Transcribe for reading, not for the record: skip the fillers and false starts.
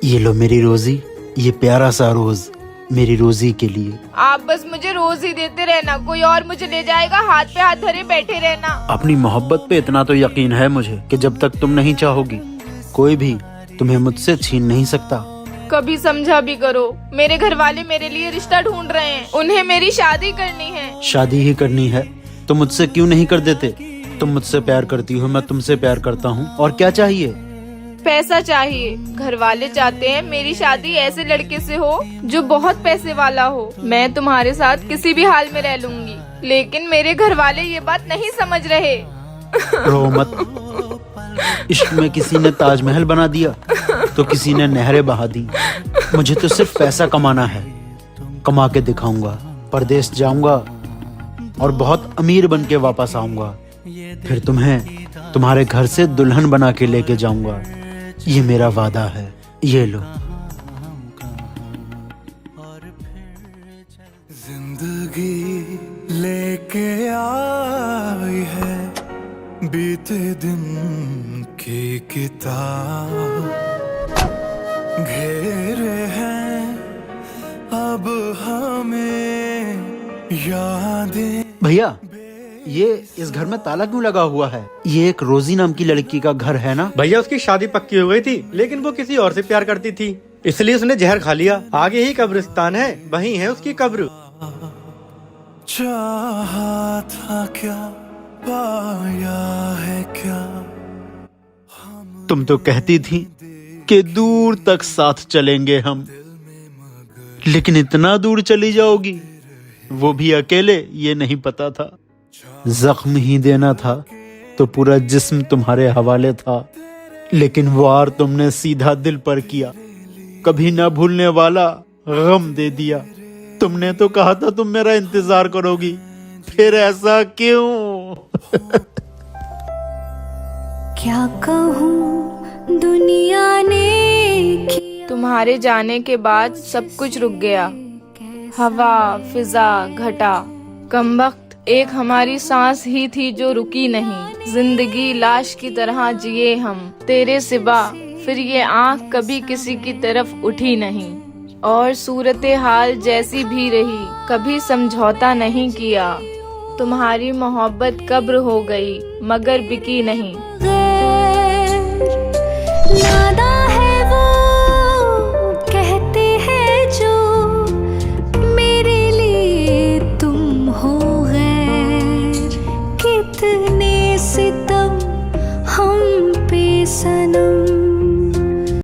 ये लो मेरी रोजी, ये प्यारा सा रोज मेरी रोजी के लिए। आप बस मुझे रोज ही देते रहना, कोई और मुझे ले जाएगा, हाथ पे हाथ धरे बैठे रहना। अपनी मोहब्बत पे इतना तो यकीन है मुझे कि जब तक तुम नहीं चाहोगी कोई भी तुम्हें मुझसे छीन नहीं सकता। कभी समझा भी करो, मेरे घर वाले मेरे लिए रिश्ता ढूंढ रहे हैं, उन्हें मेरी शादी करनी है। शादी ही करनी है तो मुझसे क्यों नहीं कर देते? तुम मुझसे प्यार करती हो, मैं तुमसे प्यार करता हूँ, और क्या चाहिए? पैसा चाहिए। घर वाले चाहते हैं मेरी शादी ऐसे लड़के से हो जो बहुत पैसे वाला हो। मैं तुम्हारे साथ किसी भी हाल में रह लूंगी, लेकिन मेरे घर वाले ये बात नहीं समझ रहे। रो मत। इश्क में किसी ने ताजमहल बना दिया तो किसी ने नहरें बहा दी। मुझे तो सिर्फ पैसा कमाना है, कमा के दिखाऊंगा, परदेश जाऊंगा और बहुत अमीर बन के वापस आऊंगा। फिर तुम्हें तुम्हारे घर से दुल्हन बना के लेके जाऊंगा। ये मेरा वादा है, ये लो। जिंदगी लेके आई है बीते दिन की किताब, घेरे हैं अब हमें यादें। भैया, ये इस घर में ताला क्यों लगा हुआ है? ये एक रोजी नाम की लड़की का घर है ना? भैया, उसकी शादी पक्की हो गई थी, लेकिन वो किसी और से प्यार करती थी, इसलिए उसने जहर खा लिया। आगे ही कब्रिस्तान है, वहीं है उसकी कब्र। चाहा था क्या, पाया है क्या? तुम तो कहती थी कि दूर तक साथ चलेंगे हम, लेकिन इतना दूर चली जाओगी, वो भी अकेले, ये नहीं पता था। जख्म ही देना था तो पूरा जिस्म तुम्हारे हवाले था, लेकिन वार तुमने सीधा दिल पर किया। कभी ना भूलने वाला गम दे दिया। तुमने तो कहा था तुम मेरा इंतजार करोगी, फिर ऐसा क्यों? क्या कहूँ दुनिया ने किया। तुम्हारे जाने के बाद सब कुछ रुक गया, हवा, फिजा, घटा। कमबख्त एक हमारी सांस ही थी जो रुकी नहीं। जिंदगी लाश की तरह जिए हम तेरे सिवा, फिर ये आँख कभी किसी की तरफ उठी नहीं। और सूरत हाल जैसी भी रही, कभी समझौता नहीं किया। तुम्हारी मोहब्बत कब्र हो गई मगर बिकी नहीं। नादा